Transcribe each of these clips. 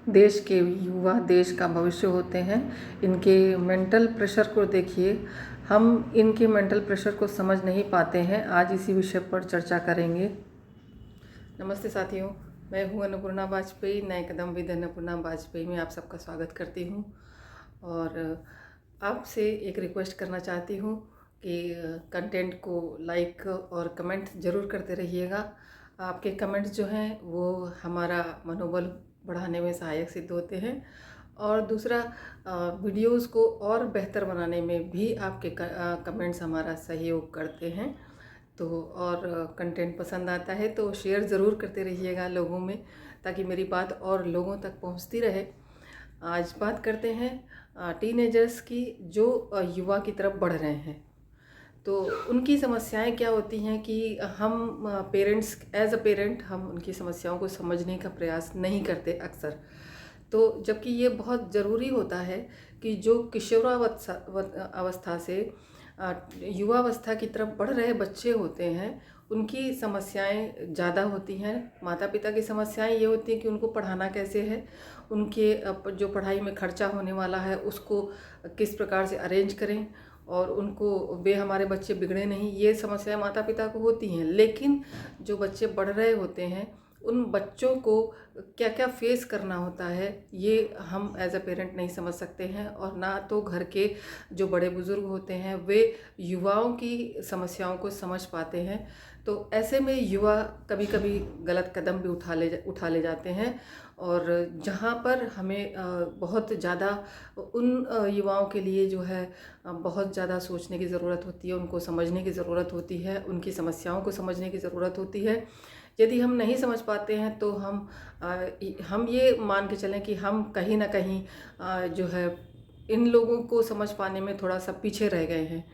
देश के युवा देश का भविष्य होते हैं। इनके मेंटल प्रेशर को देखिए, हम इनके मेंटल प्रेशर को समझ नहीं पाते हैं। आज इसी विषय पर चर्चा करेंगे। नमस्ते साथियों, मैं हूं अन्नपूर्णा वाजपेयी। नए कदम विद अन्नपूर्णा वाजपेयी में आप सबका स्वागत करती हूं और आपसे एक रिक्वेस्ट करना चाहती हूं कि कंटेंट को लाइक और कमेंट ज़रूर करते रहिएगा। आपके कमेंट्स जो हैं वो हमारा मनोबल बढ़ाने में सहायक सिद्ध होते हैं और दूसरा वीडियोस को और बेहतर बनाने में भी आपके कमेंट्स हमारा सहयोग करते हैं। तो और कंटेंट पसंद आता है तो शेयर ज़रूर करते रहिएगा लोगों में, ताकि मेरी बात और लोगों तक पहुंचती रहे। आज बात करते हैं टीनेजर्स की जो युवा की तरफ बढ़ रहे हैं। तो उनकी समस्याएं क्या होती हैं कि हम पेरेंट्स एज अ पेरेंट हम उनकी समस्याओं को समझने का प्रयास नहीं करते अक्सर। तो जबकि ये बहुत ज़रूरी होता है कि जो किशोरावस्था से युवावस्था की तरफ बढ़ रहे बच्चे होते हैं, उनकी समस्याएं ज़्यादा होती हैं। माता पिता की समस्याएं ये होती हैं कि उनको पढ़ाना कैसे है, उनके जो पढ़ाई में खर्चा होने वाला है उसको किस प्रकार से अरेंज करें और उनको वे हमारे बच्चे बिगड़े नहीं, ये समस्याएं माता पिता को होती हैं। लेकिन जो बच्चे बढ़ रहे होते हैं उन बच्चों को क्या क्या फेस करना होता है ये हम एज अ पेरेंट नहीं समझ सकते हैं, और ना तो घर के जो बड़े बुजुर्ग होते हैं वे युवाओं की समस्याओं को समझ पाते हैं। तो ऐसे में युवा कभी कभी गलत कदम भी उठा ले जाते हैं, और जहाँ पर हमें बहुत ज़्यादा उन युवाओं के लिए जो है बहुत ज़्यादा सोचने की ज़रूरत होती है, उनको समझने की ज़रूरत होती है, उनकी समस्याओं को समझने की ज़रूरत होती है। यदि हम नहीं समझ पाते हैं तो हम ये मान के चलें कि हम कहीं ना कहीं जो है इन लोगों को समझ पाने में थोड़ा सा पीछे रह गए हैं।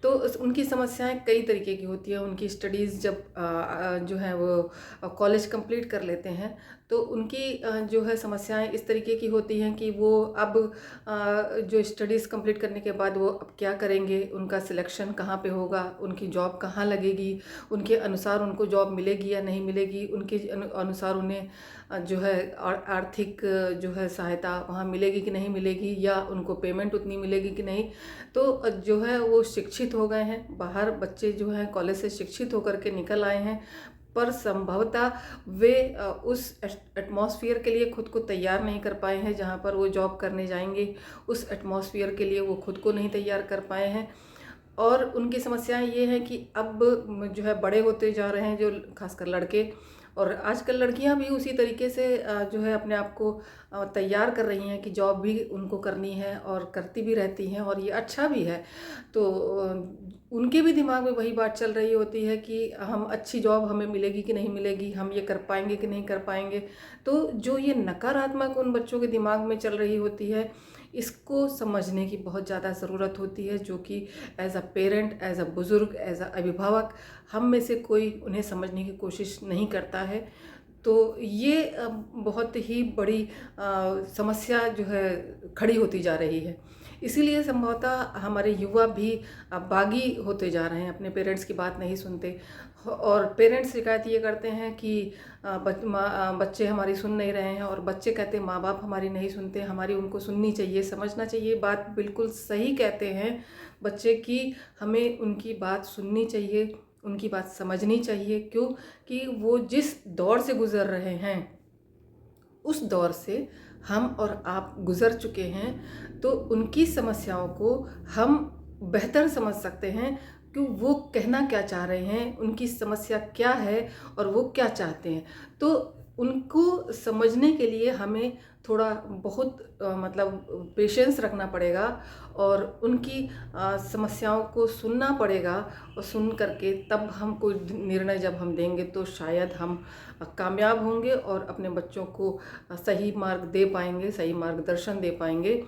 तो उनकी समस्याएं कई तरीके की होती हैं। उनकी स्टडीज़ जब जो है वो कॉलेज कंप्लीट कर लेते हैं तो उनकी जो है समस्याएं इस तरीके की होती हैं कि वो अब जो स्टडीज़ कंप्लीट करने के बाद वो अब क्या करेंगे, उनका सिलेक्शन कहाँ पे होगा, उनकी जॉब कहाँ लगेगी, उनके अनुसार उनको जॉब मिलेगी या नहीं मिलेगी, उनके अनुसार उन्हें जो है आर्थिक जो है सहायता वहाँ मिलेगी कि नहीं मिलेगी, या उनको पेमेंट उतनी मिलेगी कि नहीं। तो जो है वो शिक्षित हो गए हैं, बाहर बच्चे जो हैं कॉलेज से शिक्षित होकर के निकल आए हैं, पर संभवतः वे उस एटमॉस्फेयर के लिए खुद को तैयार नहीं कर पाए हैं जहाँ पर वो जॉब करने जाएंगे। उस एटमॉस्फेयर के लिए वो खुद को नहीं तैयार कर पाए हैं, और उनकी समस्याएं ये हैं कि अब जो है बड़े होते जा रहे हैं, जो खासकर लड़के, और आजकल लड़कियां भी उसी तरीके से जो है अपने आप को तैयार कर रही हैं कि जॉब भी उनको करनी है और करती भी रहती हैं, और ये अच्छा भी है। तो उनके भी दिमाग में वही बात चल रही होती है कि हम अच्छी जॉब हमें मिलेगी कि नहीं मिलेगी, हम ये कर पाएंगे कि नहीं कर पाएंगे। तो जो ये नकारात्मक उन बच्चों के दिमाग में चल रही होती है, इसको समझने की बहुत ज़्यादा ज़रूरत होती है, जो कि as a parent, as a बुज़ुर्ग, एज अ अभिभावक हम में से कोई उन्हें समझने की कोशिश नहीं करता है। तो ये बहुत ही बड़ी समस्या जो है खड़ी होती जा रही है। इसीलिए संभवतः हमारे युवा भी बागी होते जा रहे हैं, अपने पेरेंट्स की बात नहीं सुनते, और पेरेंट्स शिकायत ये करते हैं कि बच्चे हमारी सुन नहीं रहे हैं, और बच्चे कहते हैं माँ बाप हमारी नहीं सुनते, हमारी उनको सुननी चाहिए, समझना चाहिए। बात बिल्कुल सही कहते हैं बच्चे की, हमें उनकी बात सुननी चाहिए, उनकी बात समझनी चाहिए। क्यों कि वो जिस दौर से गुजर रहे हैं उस दौर से हम और आप गुजर चुके हैं, तो उनकी समस्याओं को हम बेहतर समझ सकते हैं कि वो कहना क्या चाह रहे हैं, उनकी समस्या क्या है और वो क्या चाहते हैं। तो उनको समझने के लिए हमें थोड़ा बहुत मतलब पेशेंस रखना पड़ेगा, और उनकी समस्याओं को सुनना पड़ेगा, और सुन करके तब हम कोई निर्णय जब हम देंगे तो शायद हम कामयाब होंगे और अपने बच्चों को सही मार्ग दे पाएंगे, सही मार्गदर्शन दे पाएंगे।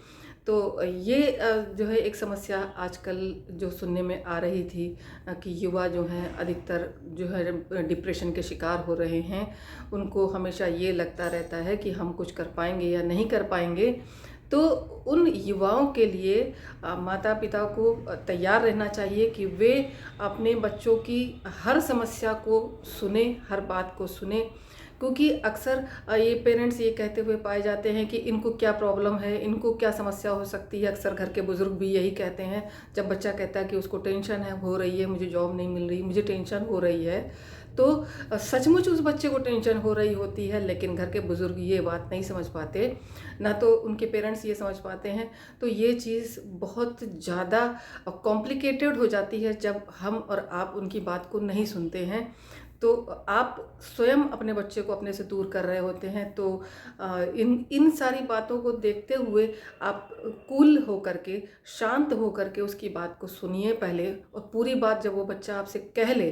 तो ये जो है एक समस्या आजकल जो सुनने में आ रही थी कि युवा जो हैं अधिकतर जो है डिप्रेशन के शिकार हो रहे हैं। उनको हमेशा ये लगता रहता है कि हम कुछ कर पाएंगे या नहीं कर पाएंगे। तो उन युवाओं के लिए माता पिता को तैयार रहना चाहिए कि वे अपने बच्चों की हर समस्या को सुने, हर बात को सुने, क्योंकि अक्सर ये पेरेंट्स ये कहते हुए पाए जाते हैं कि इनको क्या प्रॉब्लम है, इनको क्या समस्या हो सकती है। अक्सर घर के बुजुर्ग भी यही कहते हैं जब बच्चा कहता है कि उसको टेंशन है हो रही है, मुझे जॉब नहीं मिल रही, मुझे टेंशन हो रही है, तो सचमुच उस बच्चे को टेंशन हो रही होती है, लेकिन घर के बुजुर्ग ये बात नहीं समझ पाते, ना तो उनके पेरेंट्स ये समझ पाते हैं। तो ये चीज़ बहुत ज़्यादा कॉम्प्लिकेटेड हो जाती है जब हम और आप उनकी बात को नहीं सुनते हैं। तो आप स्वयं अपने बच्चे को अपने से दूर कर रहे होते हैं। तो इन इन सारी बातों को देखते हुए आप कूल होकर के, शांत होकर के उसकी बात को सुनिए पहले, और पूरी बात जब वो बच्चा आपसे कह ले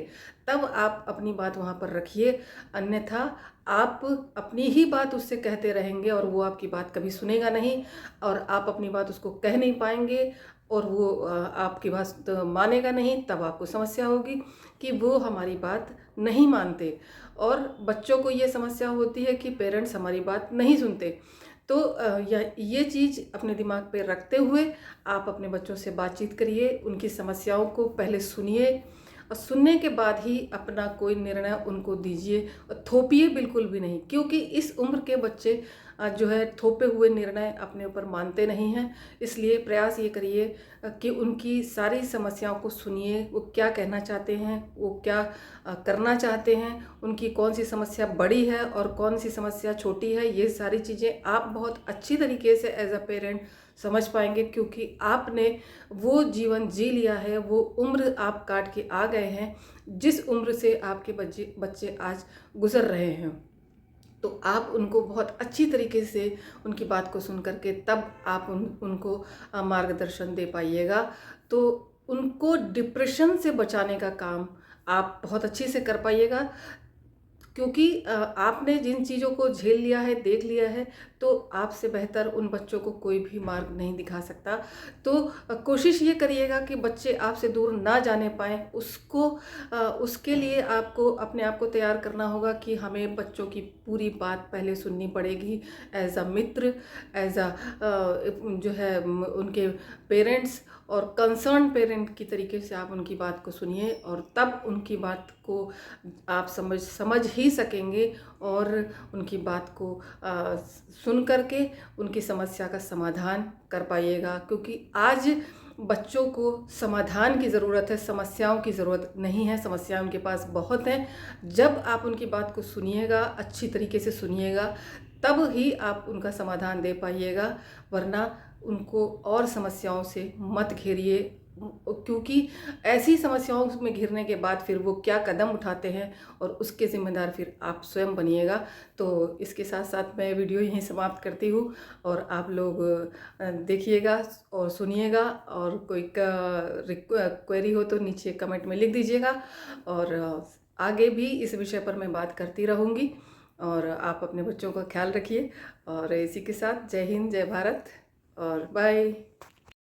तब आप अपनी बात वहाँ पर रखिए। अन्यथा आप अपनी ही बात उससे कहते रहेंगे और वो आपकी बात कभी सुनेगा नहीं, और आप अपनी बात उसको कह नहीं पाएंगे, और वो आपकी बात तो मानेगा नहीं। तब आपको समस्या होगी कि वो हमारी बात नहीं मानते, और बच्चों को ये समस्या होती है कि पेरेंट्स हमारी बात नहीं सुनते। तो ये चीज़ अपने दिमाग पे रखते हुए आप अपने बच्चों से बातचीत करिए, उनकी समस्याओं को पहले सुनिए, और सुनने के बाद ही अपना कोई निर्णय उनको दीजिए, और थोपिए बिल्कुल भी नहीं, क्योंकि इस उम्र के बच्चे जो है थोपे हुए निर्णय अपने ऊपर मानते नहीं हैं। इसलिए प्रयास ये करिए कि उनकी सारी समस्याओं को सुनिए, वो क्या कहना चाहते हैं, वो क्या करना चाहते हैं, उनकी कौन सी समस्या बड़ी है और कौन सी समस्या छोटी है। ये सारी चीज़ें आप बहुत अच्छी तरीके से एज अ पेरेंट समझ पाएंगे, क्योंकि आपने वो जीवन जी लिया है, वो उम्र आप काट के आ गए हैं जिस उम्र से आपके बच्चे आज गुजर रहे हैं। तो आप उनको बहुत अच्छी तरीके से उनकी बात को सुन करके तब आप उनको मार्गदर्शन दे पाइएगा। तो उनको डिप्रेशन से बचाने का काम आप बहुत अच्छे से कर पाइएगा, क्योंकि आपने जिन चीज़ों को झेल लिया है, देख लिया है, तो आपसे बेहतर उन बच्चों को कोई भी मार्ग नहीं दिखा सकता। तो कोशिश ये करिएगा कि बच्चे आपसे दूर ना जाने पाएँ। उसके लिए आपको अपने आप को तैयार करना होगा कि हमें बच्चों की पूरी बात पहले सुननी पड़ेगी, as a Mitra, as a जो है उनके पेरेंट्स, और कंसर्न पेरेंट की तरीके से आप उनकी बात को सुनिए, और तब उनकी बात को आप समझ ही सकेंगे, और उनकी बात को सुन करके उनकी समस्या का समाधान कर पाइएगा। क्योंकि आज बच्चों को समाधान की ज़रूरत है, समस्याओं की ज़रूरत नहीं है। समस्याएं उनके पास बहुत हैं। जब आप उनकी बात को सुनिएगा, अच्छी तरीके से सुनिएगा, तब ही आप उनका समाधान दे पाइएगा, वरना उनको और समस्याओं से मत घेरिए, क्योंकि ऐसी समस्याओं में घिरने के बाद फिर वो क्या कदम उठाते हैं, और उसके ज़िम्मेदार फिर आप स्वयं बनिएगा। तो इसके साथ साथ मैं वीडियो यहीं समाप्त करती हूँ, और आप लोग देखिएगा और सुनिएगा, और कोई क्वेरी हो तो नीचे कमेंट में लिख दीजिएगा, और आगे भी इस विषय पर मैं बात करती रहूँगी। और आप अपने बच्चों का ख्याल रखिए, और इसी के साथ जय हिंद, जय भारत, और बाय।